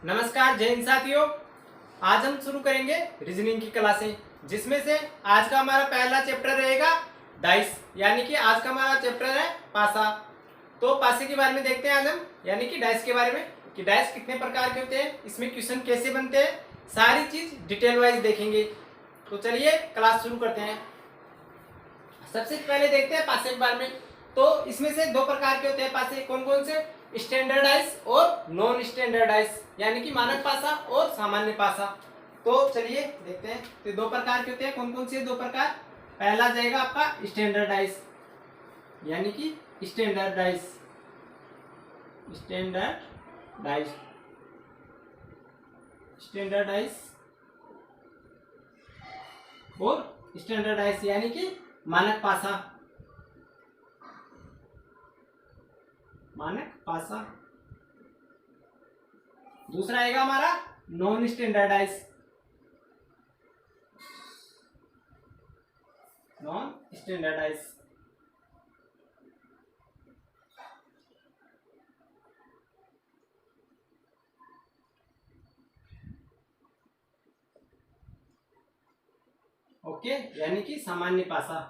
नमस्कार जय हिंद साथियों। आज हम शुरू करेंगे रीजनिंग की क्लासें, जिसमें से आज का हमारा पहला चैप्टर रहेगा डाइस, यानी कि आज का हमारा चैप्टर है पासा। तो पासे के बारे में देखते हैं आज हम, यानी कि डाइस के बारे में, कि डाइस कितने प्रकार के होते हैं, इसमें क्वेश्चन कैसे बनते हैं, सारी चीज डिटेल वाइज देखेंगे। तो चलिए क्लास शुरू करते हैं। सबसे पहले देखते हैं पासे के बारे में। तो इसमें से दो प्रकार के होते हैं पासे, कौन कौन से? स्टैंडर्डाइज और नॉन स्टैंडर्डाइज, यानी कि मानक पासा और सामान्य पासा। तो चलिए देखते हैं। तो दो प्रकार के होते हैं, कौन कौन से दो प्रकार? पहला जाएगा आपका स्टैंडर्डाइज, यानी कि स्टैंडर्डाइज स्टैंडर्डाइज स्टैंडर्डाइज और स्टैंडर्डाइज यानी कि मानक पासा। मानक पासा। दूसरा आएगा हमारा non standardise. Non standardise okay, यानी कि सामान्य पासा।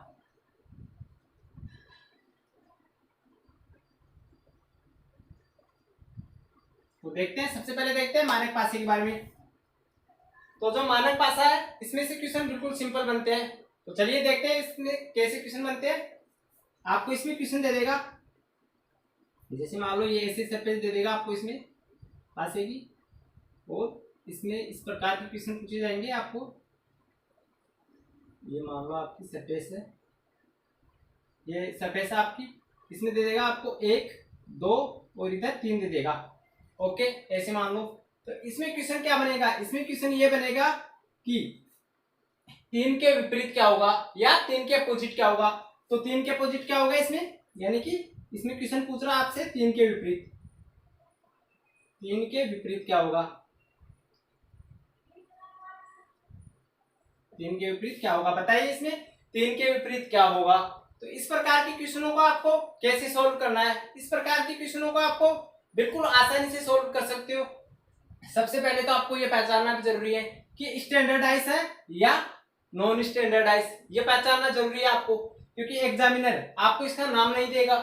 तो देखते हैं, सबसे पहले देखते हैं मानक पासे के बारे में। तो जो मानक पासा है, इसमें से क्वेश्चन बिल्कुल सिंपल बनते हैं। तो चलिए देखते हैं इसमें कैसे क्वेश्चन बनते हैं। आपको इसमें क्वेश्चन दे देगा, जैसे मान लो ये ऐसे सरफेस दे देगा आपको इसमें पासे की, और इसमें इस प्रकार के क्वेश्चन पूछे जाएंगे आपको। ये मान लो आपकी सरफेस है, ये सरफेस है आपकी, इसमें दे देगा आपको 1 2 और इधर 3 दे देगा। ओके, ऐसे मान लो। तो इसमें क्वेश्चन क्या बनेगा? इसमें क्वेश्चन ये बनेगा कि 3 के विपरीत क्या होगा, या 3 के अपोजिट क्या होगा। तो 3 के अपोजिट क्या होगा इसमें, यानी कि इसमें क्वेश्चन पूछ रहा है आपसे 3 के विपरीत। 3 के विपरीत क्या होगा? 3 के विपरीत क्या होगा, बताइए इसमें 3 के विपरीत क्या होगा। तो इस प्रकार के क्वेश्चनों को आपको कैसे सोल्व करना है, इस प्रकार के क्वेश्चनों को आपको बिल्कुल आसानी से सोल्व कर सकते हो। सबसे पहले तो आपको यह पहचानना भी जरूरी है कि स्टैंडर्डाइज है या नॉन स्टैंडर्डाइज, ये पहचानना जरूरी है आपको, क्योंकि एग्जामिनर आपको इसका नाम नहीं देगा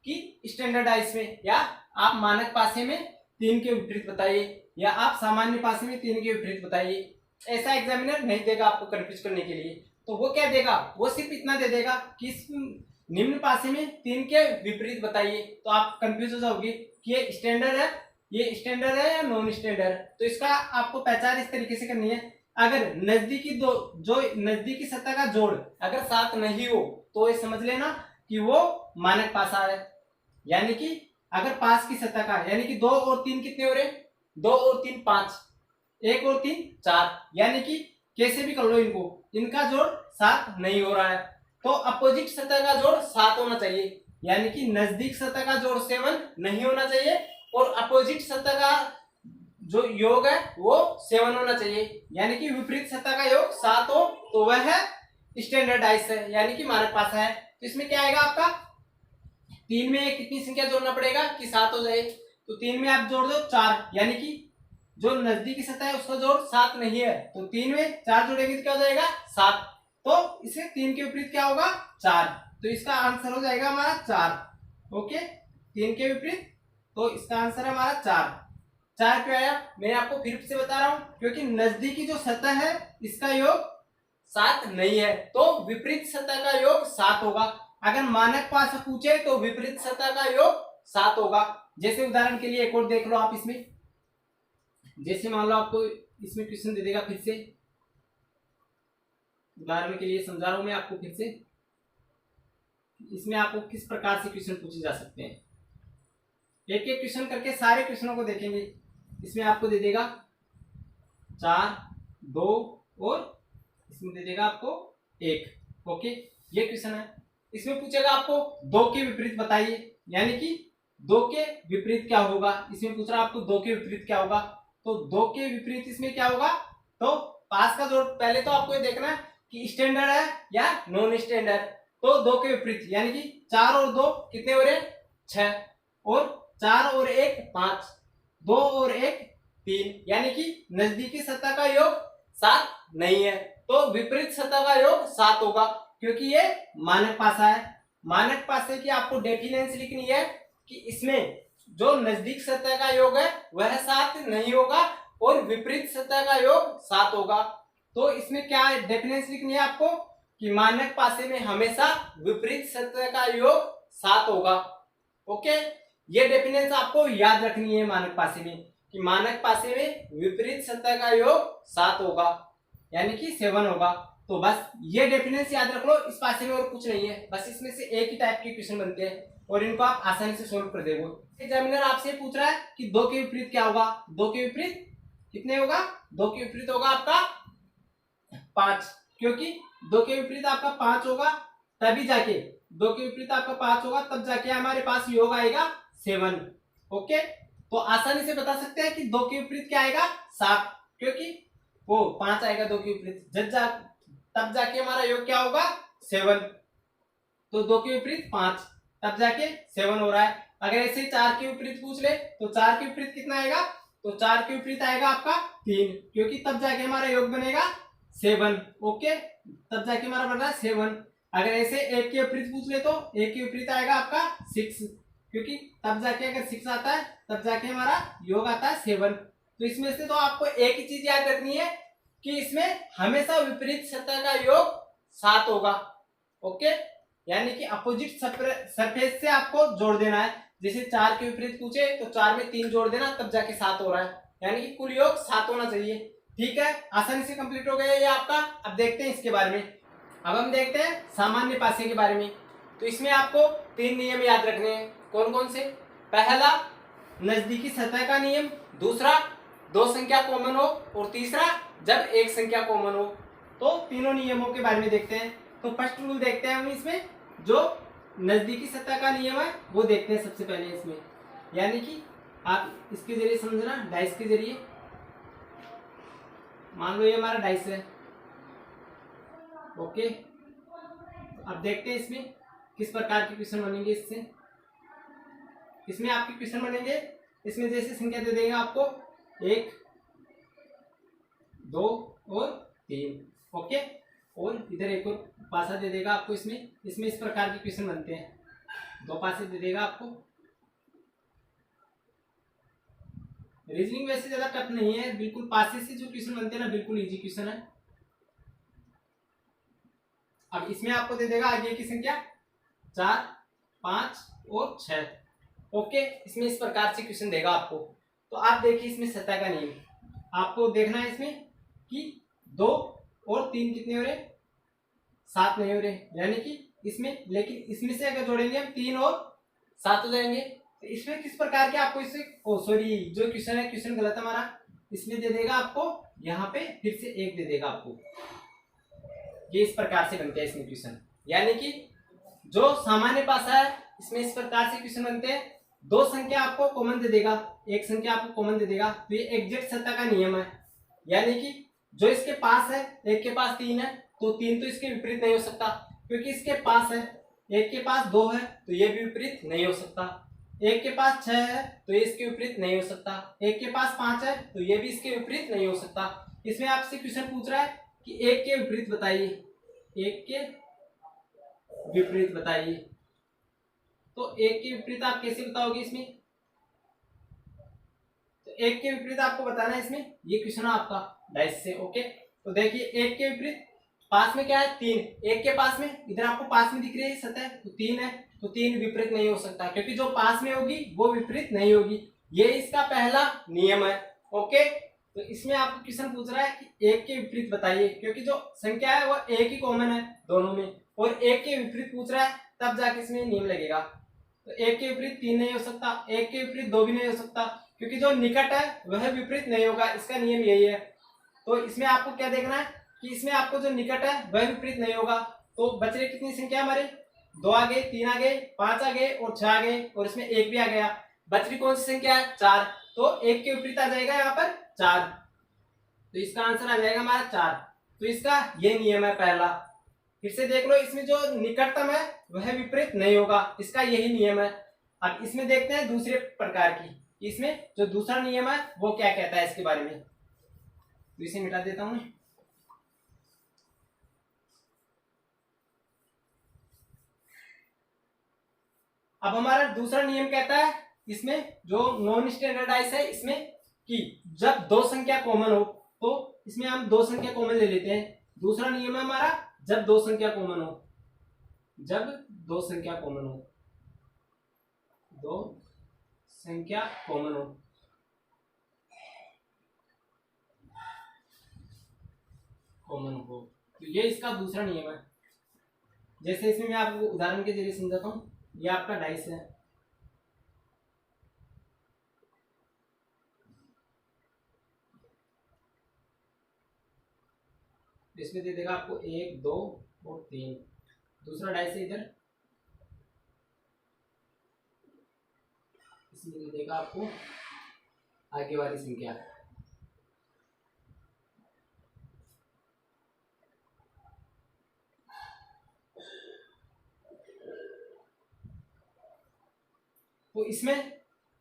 कि स्टैंडर्डाइज में, या आप मानक पासे में 3 के विपरीत बताइए, या आप सामान्य पासे में 3 के विपरीत बताइए। ऐसा एग्जामिनर नहीं देगा आपको कंफ्यूज करने के लिए। तो वो क्या देगा, वो सिर्फ इतना दे देगा कि इस निम्न पासे में 3 के विपरीत बताइए। तो आप कंफ्यूज हो जाओगे कि ये स्टैंडर्ड है, ये स्टैंडर्ड है या नॉन स्टैंडर्ड। तो इसका आपको पहचान इस तरीके से करनी है। अगर नजदीकी दो, जो नजदीकी सतह का जोड़ अगर साथ नहीं हो, तो ये समझ लेना कि वो मानक पासा है। यानी कि अगर पास की सतह का, यानी कि 2 और 3 कितने हो रहे? 2 और 3 5, 1 और 3 4, यानी कि कैसे भी कर लो इनको, इनका जोड़ 7 नहीं हो रहा है। तो अपोजिट सतह का जोड़ 7 होना चाहिए, यानी कि नजदीक सतह का जोड़ 7 नहीं होना चाहिए, और अपोजिट सतह का जो योग है वो 7 होना चाहिए, यानी कि विपरीत सतह का योग 7 हो, तो वह है स्टैंडर्डाइज है, यानी कि मानक पासा है। तो इसमें क्या आएगा आपका, 3 में कितनी संख्या जोड़ना पड़ेगा कि 7 हो जाए। तो 3 में आप जोड़ दो 4, यानी कि जो नजदीकी सतह है उसका जोड़ 7 नहीं है, तो 3 में 4 जोड़ेंगे तो क्या हो जाएगा 7। तो इसे 3 के विपरीत क्या होगा 4, तो इसका आंसर हो जाएगा हमारा 4। ओके, 3 के विपरीत, तो इसका आंसर है हमारा 4। 4 क्यों आया, मैं आपको फिर से बता रहा हूं, क्योंकि नजदीकी जो सतह है इसका योग 7 नहीं है, तो विपरीत सतह का योग 7 होगा। अगर मानक पासा पूछे तो विपरीत सतह का योग 7 होगा। जैसे उदाहरण के लिए एक और देख लो आप इसमें, जैसे मान लो आपको इसमें क्वेश्चन दे देगा, फिर से उदाहरण के लिए समझा रहा हूं मैं आपको फिर से, इसमें आपको किस प्रकार से क्वेश्चन पूछे जा सकते हैं। एक एक क्वेश्चन करके सारे क्वेश्चनों को देखेंगे। इसमें आपको दे देगा 4 2 और इसमें दे देगा आपको 1। ओके, ये क्वेश्चन है। इसमें पूछेगा आपको 2 के विपरीत बताइए, यानी कि 2 के विपरीत क्या होगा। इसमें पूछ रहा है आपको 2 के विपरीत क्या होगा। तो 2 के विपरीत इसमें क्या होगा, तो पास का जोड़ पहले तो आपको ये देखना है कि स्टैंडर्ड है या नॉन स्टैंडर्ड। तो 2 के विपरीत, यानी कि 4 और 2 कितने हो रहे 6, और 4 और 1 5, 2 और 1 3, यानी कि नजदीकी सतह का योग 7 नहीं है, तो विपरीत सतह का योग 7 होगा, क्योंकि ये मानक पासा है। मानक पासे की आपको डेफिनेशन लिखनी है कि इसमें जो नजदीक सतह का योग है वह 7 नहीं होगा और विपरीत सतह का योग 7 होगा। तो इसमें क्या डेफिनेशन लिखनी है आपको कि मानक पासे में हमेशा विपरीत सतह का योग 7 होगा। ओके, ये डेफिनेशन आपको याद रखनी है मानक पासे में कि मानक पासे में विपरीत सतह का योग 7 होगा, यानी कि 7 होगा। तो बस ये डेफिनेशन याद रख लो, इस पासे में और कुछ नहीं है, बस इसमें से एक ही टाइप के क्वेश्चन बनते हैं और इनको आप आसानी से सोल्व कर दोगे। एग्जामिनर आपसे पूछ रहा है कि 2 के विपरीत क्या होगा, 2 के विपरीत कितने होगा, 2 के विपरीत होगा आपका 5, क्योंकि 2 के विपरीत आपका 5 होगा तभी जाके 2 के विपरीत आपका 5 होगा तब जाके हमारे पास योग आएगा 7। ओके, तो आसानी से बता सकते हैं कि 2 के विपरीत क्या आएगा 7, क्योंकि वो 5 आएगा 2 के विपरीत तब जाके हमारा योग क्या होगा 7। तो 2 के विपरीत 5 तब जाके 7 हो रहा है। अगर ऐसे 4 के विपरीत पूछ ले तो 4 के विपरीत कितना आएगा, तो 4 के विपरीत आएगा आपका 3, क्योंकि तब जाके हमारा योग बनेगा 7। ओके, तब जाके हमारा बन रहा है 7। अगर ऐसे 1 के विपरीत पूछ ले तो 1 के विपरीत आएगा आपका 6, क्योंकि तब जाके अगर 6 आता है तब जाके हमारा योग आता है 7। तो इसमें से तो आपको एक ही चीज याद रखनी है कि इसमें हमेशा विपरीत सतह का योग 7 होगा। ओके, यानी कि अपोजिट सरफेस से आपको जोड़ देना है। जैसे 4 के विपरीत पूछे तो 4 में 3 जोड़ देना तब जाके 7 हो रहा है, यानी कि कुल योग 7 होना चाहिए। ठीक है, आसानी से कंप्लीट हो गया ये आपका। अब देखते हैं इसके बारे में। अब हम देखते हैं सामान्य पासे के बारे में। तो इसमें आपको 3 नियम याद रखने हैं। कौन कौन से? पहला, नजदीकी सतह का नियम। दूसरा, 2 संख्या कॉमन हो। और तीसरा, जब एक संख्या कॉमन हो। तो तीनों नियमों के बारे में देखते हैं। तो फर्स्ट रूल देखते हैं हम इसमें, जो नजदीकी सतह का नियम है वो देखते हैं सबसे पहले इसमें। यानी कि आप इसके जरिए समझना, डाइस के जरिए। मान लो ये हमारा डाइस है। ओके, अब देखते हैं इसमें किस प्रकार के क्वेश्चन बनेंगे। इसमें आपके क्वेश्चन बनेंगे, इसमें जैसे संख्या दे देगा आपको 1, 2 और 3। ओके, और इधर एक और पासा दे देगा आपको। इसमें इस प्रकार के क्वेश्चन बनते हैं। 2 पासे दे देगा आपको। रीजनिंग वैसे ज्यादा टफ नहीं है, बिल्कुल पासे से जो क्वेश्चन बनते हैं ना, बिल्कुल इजी क्वेश्चन है। अब इसमें आपको दे देगा आगे की संख्या 4, 5 और 6। ओके, इसमें इस प्रकार से क्वेश्चन देगा आपको। तो आप देखिए इसमें सतह का नियम आपको देखना है इसमें कि 2 और 3 कितने हो रहे, 7 नहीं हो रहे, यानी कि इसमें, लेकिन इसमें से अगर जोड़ेंगे हम 3 और 7 हो जाएंगे। तो इसमें किस प्रकार के आपको इससे, सॉरी जो क्वेश्चन है, क्वेश्चन गलत हमारा। इसमें दे देगा आपको यहाँ पे फिर से 1 दे देगा आपको। ये इस प्रकार से बनते हैं इसमें क्वेश्चन। यानी कि जो सामान्य पासा है इसमें इस प्रकार से क्वेश्चन बनते हैं। 2 संख्या आपको कॉमन दे देगा, 1 संख्या आपको कॉमन दे देगा। तो ये एग्जैक्ट सतह का नियम है। यानी कि जो इसके पास है, 1 के पास 3 है तो 3 तो इसके विपरीत नहीं हो सकता, क्योंकि इसके पास है। 1 के पास 2 है तो ये भी विपरीत नहीं हो सकता। 1 के पास 6 है तो ये इसके विपरीत नहीं हो सकता। 1 के पास 5 है तो ये भी इसके विपरीत नहीं हो सकता। इसमें आपसे क्वेश्चन पूछ रहा है कि 1 के विपरीत बताइए, 1 के विपरीत बताइए। तो 1 के विपरीत आप कैसे बताओगे इसमें? तो 1 के विपरीत आपको बताना है इसमें। ये क्वेश्चन है आपका डाइस से। ओके, तो देखिए 1 के विपरीत पास में क्या है 3, 1 के पास में, इधर आपको पास में दिख रही है सतह, तो 3 है, तो 3 विपरीत नहीं हो सकता, क्योंकि जो पास में होगी वो विपरीत नहीं होगी। ये इसका पहला नियम है। ओके, तो इसमें आपको क्वेश्चन पूछ रहा है कि 1 के विपरीत बताइए, क्योंकि जो संख्या है वो 1 ही कॉमन है दोनों में, और 1 के विपरीत पूछ रहा है तब जाके इसमें नियम लगेगा। तो 1 के विपरीत 3 नहीं हो सकता, 1 के विपरीत 2 भी नहीं हो सकता, क्योंकि जो निकट है वह विपरीत नहीं होगा। इसका नियम यही है। तो इसमें आपको क्या देखना है कि इसमें आपको जो निकट है वह विपरीत नहीं होगा। तो बच रही कितनी संख्या हमारे, 2 आ गए, 3 आ गए, 5 आ गए और 6 आ गए, और इसमें 1 भी आ गया। बच रही कौन सी संख्या है, 4। तो 1 के विपरीत आ जाएगा यहाँ पर 4, तो इसका आंसर आ जाएगा हमारा 4। तो इसका ये नियम है पहला। फिर से देख लो, इसमें जो निकटतम है वह विपरीत नहीं होगा, इसका यही नियम है। अब इसमें देखते हैं दूसरे प्रकार की, इसमें जो दूसरा नियम है वो क्या कहता है इसके बारे में। तो इसे मिटा देता हूं। अब हमारा दूसरा नियम कहता है इसमें जो नॉन स्टैंडर्डाइज है इसमें कि जब दो संख्या कॉमन हो, तो इसमें हम दो संख्या कॉमन ले लेते हैं। दूसरा नियम है हमारा जब दो संख्या कॉमन हो, जब दो संख्या कॉमन हो, दो संख्या कॉमन हो, कॉमन हो, तो ये इसका दूसरा नियम है। जैसे इसमें मैं आपको उदाहरण के जरिए समझाता हूं। ये आपका डाइस है, इसमें दे देगा आपको 1 2 और 3। दूसरा डाइस है इधर, इसमें दे देगा आपको आगे वाली संख्या। तो इसमें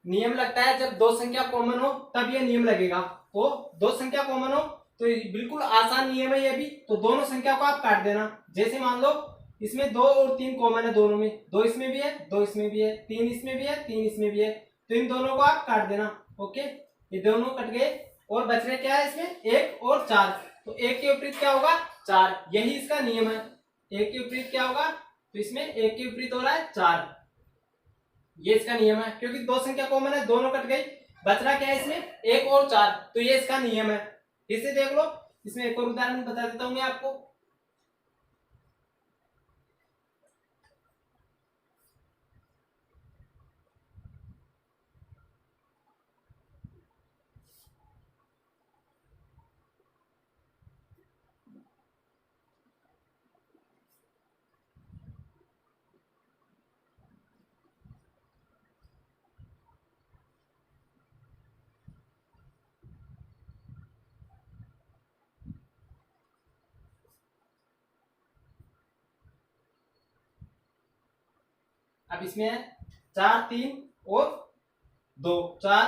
नियम लगता है जब दो संख्या कॉमन हो तब ये नियम लगेगा। तो दो संख्या कॉमन हो तो बिल्कुल आसान नियम है ये भी। तो दोनों संख्या को आप काट देना। जैसे मान लो इसमें 2 और 3 कॉमन है दोनों में, 2 इसमें भी है, 2 इसमें भी है, 3 इसमें भी है, 3 इसमें भी है, तो इन दोनों को आप काट देना। ओके, ये दोनों कट गए और बच रहे क्या है इसमें 1 और 4। तो 1 के विपरीत क्या होगा 4, यही इसका नियम है। 1 के विपरीत क्या होगा, तो इसमें 1 के विपरीत हो रहा है 4, ये इसका नियम है। क्योंकि दो संख्या कॉमन है, दोनों कट गई, बच रहा क्या है इसमें 1 और 4, तो ये इसका नियम है। फिर से देख लो, इसमें एक और उदाहरण बता देता हूं मैं आपको। अब इसमें है 4 3 और 2, 4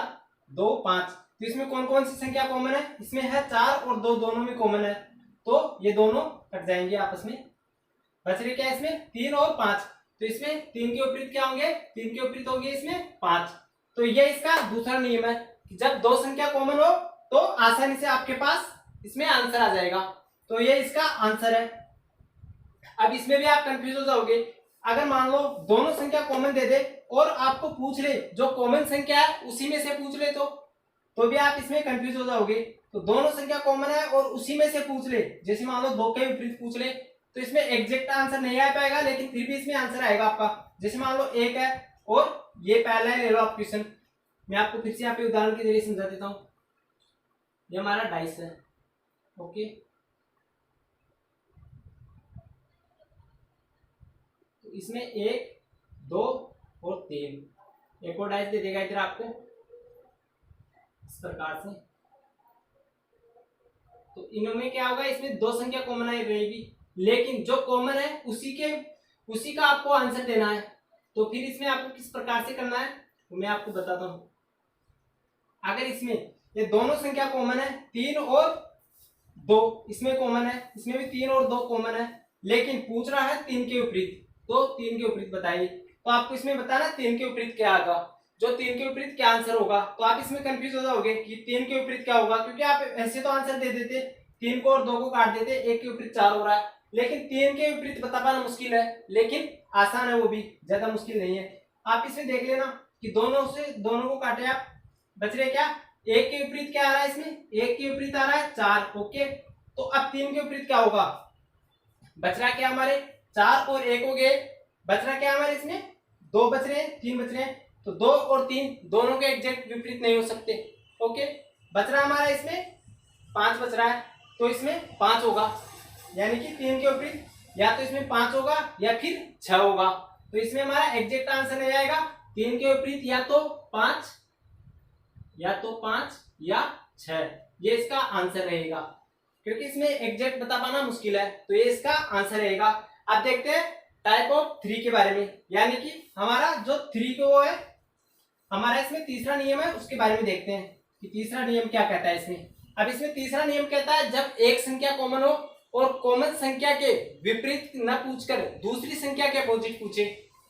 2 5। तो इसमें कौन कौन सी संख्या कॉमन है, इसमें है 4 और 2 दोनों में कॉमन है, तो ये दोनों कट जाएंगे आपस में। बच रहे क्या है इसमें 3 और 5। तो इसमें 3 के विपरीत क्या होंगे, 3 के विपरीत होंगे इसमें 5। तो ये इसका दूसरा नियम है कि जब दो संख्या कॉमन हो तो आसानी से आपके पास इसमें आंसर आ जाएगा। तो ये इसका आंसर है। अब इसमें भी आप कंफ्यूज हो जाओगे। अगर मान लो दोनों संख्या कॉमन दे दे और आपको पूछ ले जो कॉमन संख्या है उसी में से पूछ ले, तो भी आप इसमें कंफ्यूज हो जाओगे। तो दोनों संख्या कॉमन है और उसी में से पूछ ले, जैसे मान लो 2 के विपरीत पूछ ले, तो इसमें एग्जैक्ट आंसर नहीं आ पाएगा, लेकिन फिर भी इसमें आंसर आएगा आपका। जैसे मान लो 1 है और ये पहला ले लो आप क्वेश्चन, मैं आपको फिर से यहाँ पे उदाहरण के जरिए समझा देता हूँ। ये हमारा डाइस है। ओके, तो इसमें 1 2 और 3, एक और डाइस दे देगा इधर आपको इस प्रकार से। तो इनमें क्या होगा, इसमें दो संख्या कॉमन रहेगी, लेकिन जो कॉमन है उसी का आपको आंसर देना है। तो फिर इसमें आपको किस प्रकार से करना है तो मैं आपको बताता हूं। अगर इसमें ये दोनों संख्या कॉमन है, 3 और 2 इसमें कॉमन है, इसमें भी 3 और 2 कॉमन है, लेकिन पूछ रहा है 3 के विपरीत, तो 3 के विपरीत बताइए। तो आपको इसमें बताना 3 के विपरीत क्या आएगा, जो 3 के विपरीत क्या आंसर होगा। तो आप इसमें कंफ्यूज हो जाओगे कि 3 के विपरीत क्या होगा, क्योंकि आप ऐसे तो आंसर दे देते 3 को और 2 को काट देते, 1 के विपरीत 4 हो रहा है, लेकिन 3 के विपरीत बता पाना मुश्किल है, लेकिन आसान है, वो भी ज्यादा मुश्किल नहीं है। आप इसमें देख लेना कि दोनों को काटे आप, बच रहे क्या 1 के विपरीत क्या आ रहा है, इसमें 1 के विपरीत आ रहा है 4। ओके, तो अब 3 के विपरीत क्या होगा, बच रहा क्या हमारे 4 और 1 हो गए, बच रहा क्या हमारे इसमें 2 बच रहे हैं, 3 बच रहे हैं, तो 2 और 3 दोनों के एग्जैक्ट विपरीत नहीं हो सकते। ओके, बच रहा हमारा इसमें 5 बच रहा है, तो इसमें 5 होगा, यानी कि 3 के विपरीत या तो इसमें 5 होगा या फिर 6 होगा। तो इसमें हमारा एग्जैक्ट आंसर नहीं आएगा, 3 के विपरीत या तो 5 या 6, ये इसका आंसर रहेगा, क्योंकि इसमें एग्जैक्ट बता पाना मुश्किल है, तो ये इसका आंसर रहेगा। अब देखते हैं टाइप ऑफ 3 के बारे में, यानी कि हमारा जो 3 को है हमारा इसमें तीसरा नियम है, उसके बारे में देखते हैं कि तीसरा नियम क्या कहता है इसमें। अब इसमें तीसरा नियम कहता है जब एक संख्या कॉमन हो और कॉमन संख्या के विपरीत न पूछकर दूसरी संख्या के अपोजिट पूछे,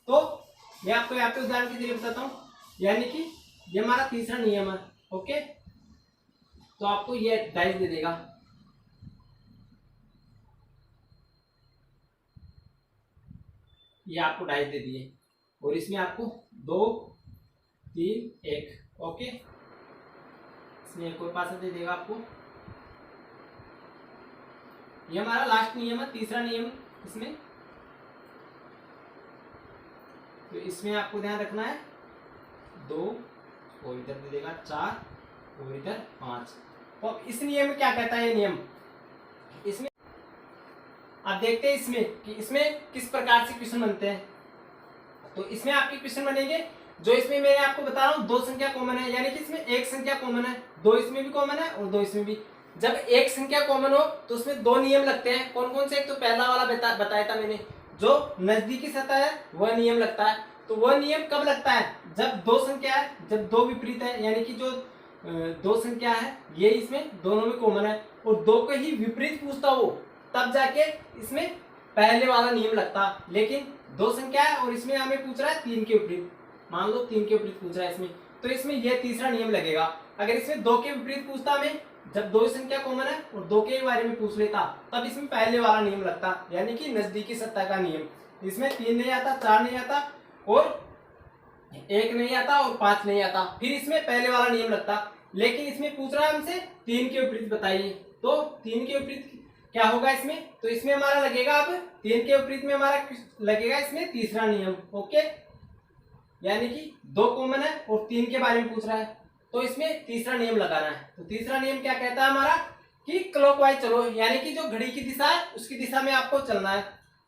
तो मैं आपको यहाँ पे उदाहरण के जरिए बताता हूँ, यानी कि ये हमारा तीसरा नियम है। ओके, तो आपको ये डाइस दे देगा, ये आपको डाइस दे दिए और इसमें आपको 2 3 1। ओके, इसमें एक और पासा दे देगा आपको। ये हमारा लास्ट नियम है, तीसरा नियम इसमें। तो इसमें आपको ध्यान रखना है 2 और इधर दे देगा 4 और इधर 5। तो अब इस नियम में क्या कहता है ये नियम, इसमें आप देखते हैं इसमें कि इसमें किस प्रकार से क्वेश्चन बनते हैं। तो इसमें आपके क्वेश्चन बनेंगे जो इसमें मैं आपको बता रहा हूँ 2 संख्या कॉमन है, यानी कि इसमें एक संख्या कॉमन है, 2 इसमें भी कॉमन है और 2 इसमें भी। जब एक संख्या कॉमन हो तो उसमें 2 नियम लगते हैं। कौन कौन से? एक तो पहला वाला बताया था मैंने, जो नजदीकी सतह है वह नियम लगता है। तो वह नियम कब लगता है? जब 2 संख्या है, जब 2 विपरीत है, यानी कि जो 2 संख्या है ये इसमें दोनों में कॉमन है और 2 को ही विपरीत पूछता हो, तब जाके इसमें पहले वाला नियम लगता। लेकिन 2 संख्या है और इसमें हमें पूछ रहा है 3 के विपरीत, मान लो 3 के विपरीत पूछ रहा है इसमें, तो इसमें यह तीसरा नियम लगेगा। अगर इसमें 2 के विपरीत पूछता हमें, जब 2 संख्या कॉमन है और 2 के बारे में पूछ लेता, तब इसमें पहले वाला नियम लगता, यानी कि नजदीकी सत्ता का नियम। इसमें 3 नहीं आता, 4 नहीं आता और 1 नहीं आता और 5 नहीं आता, फिर इसमें पहले वाला नियम लगता। लेकिन इसमें पूछ रहा है हमसे 3 के विपरीत बताइए, तो 3 के विपरीत क्या होगा इसमें? तो इसमें हमारा लगेगा, अब 3 के विपरीत में हमारा लगेगा इसमें तीसरा नियम। ओके, यानी कि 2 कॉमन है और 3 के बारे में पूछ रहा है, तो इसमें तीसरा नियम लगाना है। तो तीसरा नियम क्या कहता है हमारा कि क्लॉकवाइज चलो, यानी कि जो घड़ी की दिशा है उसकी दिशा में आपको चलना है।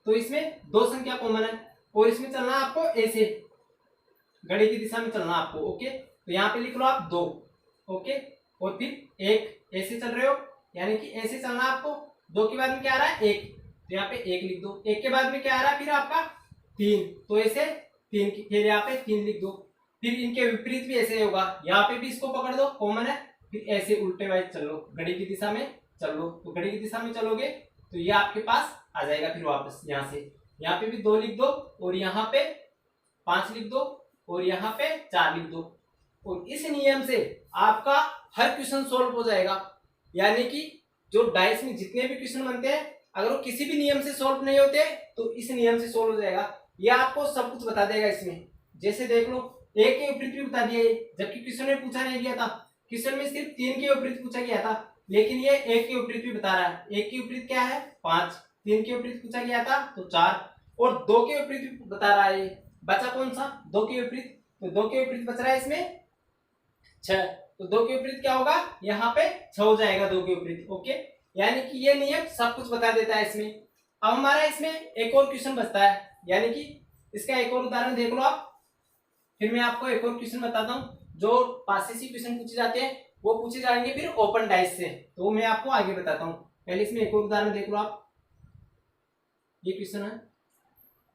तो इसमें 2 संख्या कॉमन है और इसमें चलना है आपको ऐसे, घड़ी की दिशा में चलना आपको। ओके, तो यहाँ पे लिख लो आप 2। ओके, और फिर 1 ऐसे चल रहे हो, यानी कि ऐसे चलना आपको। 2 के बाद में क्या आ रहा है? 1, तो यहाँ पे 1 लिख दो। 1 के बाद में क्या आ रहा है फिर आपका? 3, तो ऐसे 3 फिर यहाँ पे 3 लिख दो। फिर इनके विपरीत भी ऐसे होगा, यहाँ पे भी इसको पकड़ दो, कॉमन है, फिर ऐसे उल्टे वाइज चल लो, घड़ी की दिशा में चल लो। तो घड़ी की दिशा में चलोगे तो ये आपके पास आ जाएगा फिर वापस यहाँ से। यहाँ पे भी 2 लिख दो और यहाँ पे 5 लिख दो और यहाँ पे 4 लिख दो। और इस नियम से आपका हर क्वेश्चन सोल्व हो जाएगा, यानी कि जो डाइस में जितने भी क्वेश्चन बनते हैं, अगर वो किसी भी नियम से सोल्व नहीं होते तो इस नियम से सोल्व हो जाएगा। ये आपको सब कुछ बता देगा इसमें। जैसे देख लो, 1 के विपरीत भी बता दिया, जबकि क्वेश्चन में पूछा नहीं गया था, क्वेश्चन में सिर्फ 3 के विपरीत पूछा गया था, लेकिन ये 1 के विपरीत भी बता रहा है। 1 के विपरीत क्या है? 5, 3 के विपरीत पूछा गया था तो 4, और 2 के विपरीत भी बता रहा है। बचा कौन सा? 2 के विपरीत, तो 2 के विपरीत बच रहा है इसमें 6, तो 2 के विपरीत क्या होगा? यहाँ पे 6 हो जाएगा 2 के विपरीत। ओके, यानी कि ये नियम सब कुछ बता देता है इसमें। अब हमारा इसमें एक और क्वेश्चन बचता है, यानी कि इसका एक और उदाहरण देख लो आप, फिर मैं आपको एक और क्वेश्चन बताता हूँ। जो पासिसी क्वेश्चन पूछे जाते हैं वो पूछे जाएंगे फिर ओपन डाइस से, तो मैं आपको आगे बताता हूँ। पहले इसमें एक और उदाहरण देख लो आप, ये क्वेश्चन है।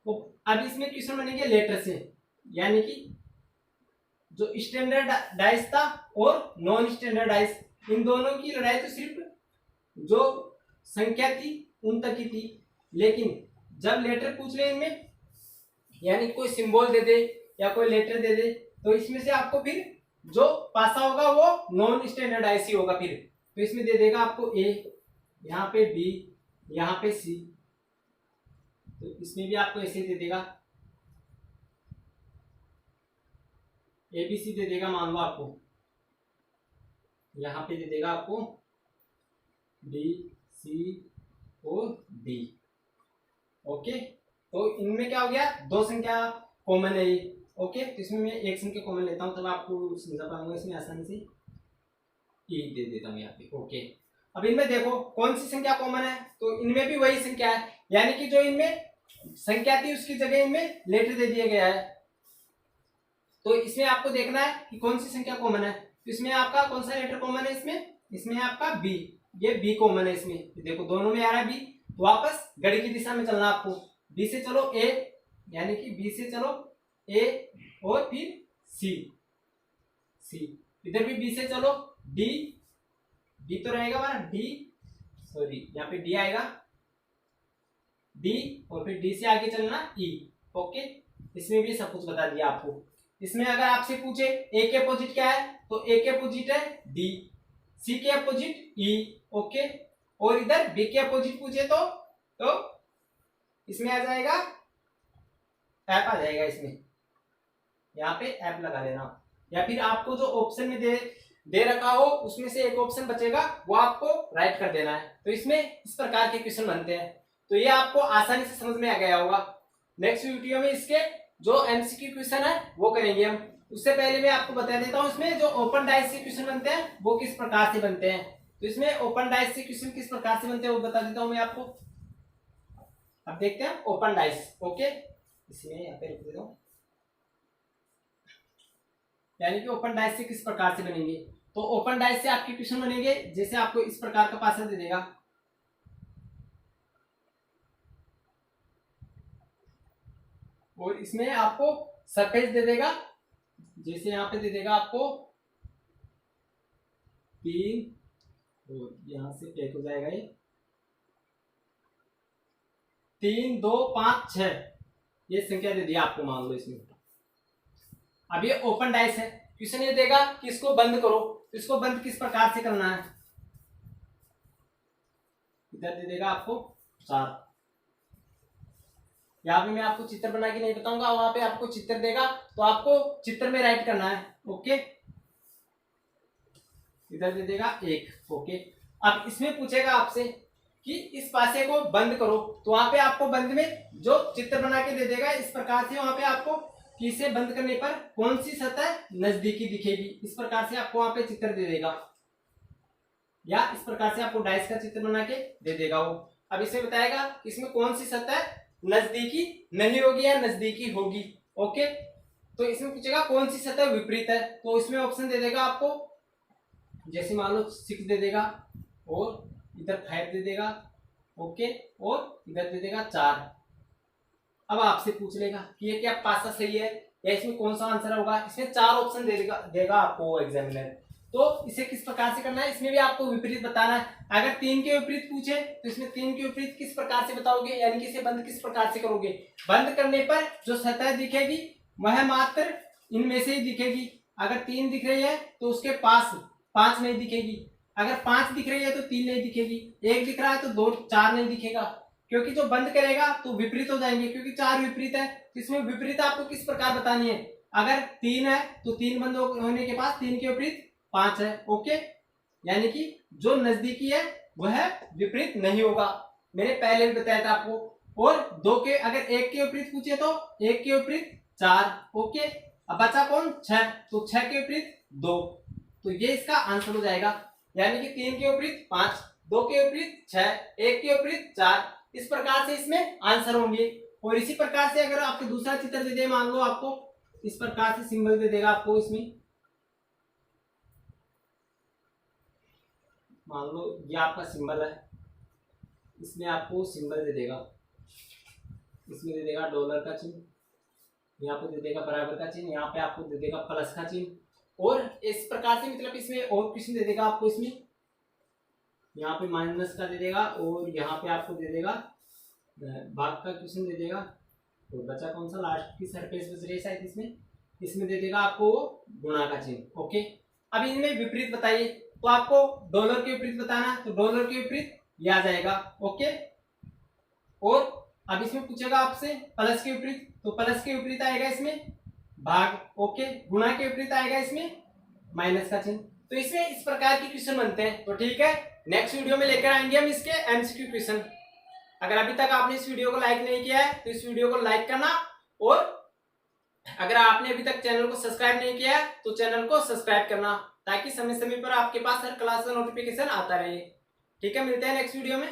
तो अब इसमें क्वेश्चन बनेंगे लेटर से, यानी कि जो स्टैंडर्ड डाइस था और नॉन स्टैंडर्ड डाइस, इन दोनों की लड़ाई तो सिर्फ जो संख्या थी उन तक ही थी। लेकिन जब लेटर पूछ ले इनमें, यानी कोई सिंबल दे दे या कोई लेटर दे दे, तो इसमें से आपको फिर जो पासा होगा वो नॉन स्टैंडर्ड डाइस ही होगा फिर। तो इसमें दे देगा आपको ए, यहाँ पे बी, यहाँ पे सी, तो इसमें भी आपको ऐसे दे देगा, ए बी सी दे देगा मान लो आपको, यहाँ पे दे देगा आपको बी सी और डी। ओके, तो इनमें क्या हो गया? 2 संख्या कॉमन है ये। ओके, तो इसमें मैं एक संख्या कॉमन लेता हूँ, तब आपको समझा पाऊंगा इसमें आसानी से। ये दे देता हूँ यहाँ पे। ओके, अब इनमें देखो कौन सी संख्या कॉमन है, तो इनमें भी वही संख्या है, यानी कि जो इनमें संख्या थी उसकी जगह इनमें लेटर दे दिया गया है। तो इसमें आपको देखना है कि कौन सी संख्या कॉमन है। तो इसमें आपका कौन सा लेटर कॉमन है? इसमें आपका बी, ये बी कॉमन है इसमें। देखो दोनों में आ रहा है बी, तो वापस घड़ी की दिशा में चलना आपको। बी से चलो ए, यानी कि बी से चलो ए और फिर सी, सी, इधर भी बी से चलो डी, डी तो रहेगा हमारा डी, सॉरी यहाँ पे डी आएगा डी, और फिर डी से आगे चलना ई। ओके, इसमें भी सब कुछ बता दिया आपको। इसमें अगर आपसे पूछे ए के अपोजिट क्या है, तो ए के अपोजिट है डी, सी के अपोजिट ई। ओके, और इधर बी के अपोजिट पूछे तो इसमें आ जाएगा एफ आ जाएगा, इसमें यहाँ पे एफ लगा लेना, या फिर आपको जो ऑप्शन में दे रखा हो उसमें से एक ऑप्शन बचेगा वो आपको राइट कर देना है। तो इसमें इस प्रकार के क्वेश्चन बनते हैं। तो ये आपको आसानी से समझ में आ गया होगा। नेक्स्ट वीडियो में इसके जो एमसीक्यू क्वेश्चन है वो करेंगे हम। उससे पहले मैं आपको बता देता हूँ इसमें जो ओपन डाइस से क्वेश्चन बनते हैं वो किस प्रकार से बनते हैं। तो इसमें ओपन डाइस से क्वेश्चन किस प्रकार से बनते हैं वो बता देता हूँ मैं आपको। अब देखते हैं ओपन डाइस। ओके, इसमें यहाँ पे लिख देता हूँ, यानी कि ओपन डाइस से किस प्रकार से बनेंगे। तो ओपन डाइस से आपके क्वेश्चन बनेंगे जैसे आपको इस प्रकार का पासा दे देगा, और इसमें आपको सरफेस दे देगा, जैसे यहाँ पे दे देगा आपको 3, और यहां से पैक हो जाएगा ये 3 2 5 6, ये संख्या दे दी आपको, मान लो इसमें। अब ये ओपन डाइस है, क्वेश्चन ये देगा कि इसको बंद करो, तो इसको बंद किस प्रकार से करना है। इधर दे देगा आपको 4, यहाँ पे मैं आपको चित्र बना के नहीं बताऊंगा, वहां पे आपको चित्र देगा तो आपको चित्र में राइट करना है। ओके, इधर दे देगा 1। ओके, अब इसमें पूछेगा आपसे कि इस पासे को बंद करो, तो वहां पे आपको बंद में जो चित्र बना के दे देगा इस प्रकार से, वहां पे आपको कि इसे बंद करने पर कौन सी सतह नजदीकी दिखेगी, इस प्रकार से आपको वहां पे चित्र दे देगा, या इस प्रकार से आपको डाइस का चित्र बना के दे देगा वो। अब इसमें बताएगा इसमें कौन सी सतह नजदीकी नहीं होगी या नजदीकी होगी। ओके, तो इसमें पूछेगा कौन सी सतह विपरीत है, तो इसमें ऑप्शन दे देगा आपको, जैसे मान लो 6 दे देगा, और इधर 5 दे देगा। ओके, और इधर दे देगा 4। अब आपसे पूछ लेगा कि ये क्या पासा सही है या इसमें कौन सा आंसर होगा। इसमें 4 ऑप्शन देगा आपको एग्जामिनर, तो इसे किस प्रकार से करना है, इसमें भी आपको विपरीत बताना है। अगर 3 के विपरीत पूछे तो इसमें 3 के विपरीत किस प्रकार से बताओगे, यानी कि इसे बंद किस प्रकार से करोगे। बंद करने पर जो सतह दिखेगी वह मात्र इनमें से ही दिखेगी। अगर 3 दिख रही है तो उसके पास 5 नहीं दिखेगी, अगर 5 दिख रही है तो 3 नहीं दिखेगी, 1 दिख रहा है तो 2 4 नहीं दिखेगा, क्योंकि जो बंद करेगा तो विपरीत हो जाएंगे, क्योंकि 4 विपरीत है। तो इसमें विपरीत आपको किस प्रकार बतानी है। अगर 3 है तो 3 बंद होने के बाद 3 के विपरीत 5 है। ओके, यानी कि जो नजदीकी है वह विपरीत नहीं होगा, मैंने पहले भी बताया था आपको। और 2 के अगर 1 के विपरीत पूछे तो 1 के विपरीत 4। ओके, अब बचा कौन 6, तो 6 के विपरीत 2, तो ये इसका आंसर हो जाएगा। यानी कि 3 के विपरीत 5, 2 के विपरीत 6, 1 के विपरीत 4, इस प्रकार से इसमें आंसर होंगे। और इसी प्रकार से अगर आपको दूसरा चित्र दे दे, मान लो आपको इस प्रकार से सिंबल दे देगा आपको, इसमें मान लो ये आपका सिंबल है, इसमें आपको सिंबल दे देगा, इसमें दे देगा डॉलर का चिन्ह, यहाँ पे दे देगा बराबर का चिन्ह, यहाँ पे आपको दे देगा प्लस का चिन्ह, और इस प्रकार से मतलब इसमें और क्वेश्चन दे देगा आपको, इसमें यहाँ पे माइनस का दे देगा, और यहाँ पे आपको दे देगा भाग का क्वेश्चन दे देगा। तो बचा कौन सा, लास्ट की सरफेस बच रही है शायद, इसमें दे देगा आपको गुणा का चिन्ह। ओके, अब इनमें विपरीत बताइए, तो आपको डॉलर के विपरीत बताना, तो डॉलर के विपरीत ये आ जाएगा। ओके, और अब इसमें पूछेगा आपसे प्लस के विपरीत, तो प्लस के विपरीत आएगा इसमें भाग। ओके, गुणा के विपरीत आएगा इसमें माइनस का चिन्ह। तो इसमें इस प्रकार के क्वेश्चन बनते हैं। तो ठीक है, नेक्स्ट वीडियो में लेकर आएंगे हम इसके एमसीक्यू क्वेश्चन। अगर अभी तक आपने इस वीडियो को लाइक नहीं किया है तो इस वीडियो को लाइक करना, और अगर आपने अभी तक चैनल को सब्सक्राइब नहीं किया है तो चैनल को सब्सक्राइब करना, ताकि समय समय पर आपके पास हर क्लास का नोटिफिकेशन आता रहे। ठीक है, मिलते हैं नेक्स्ट वीडियो में।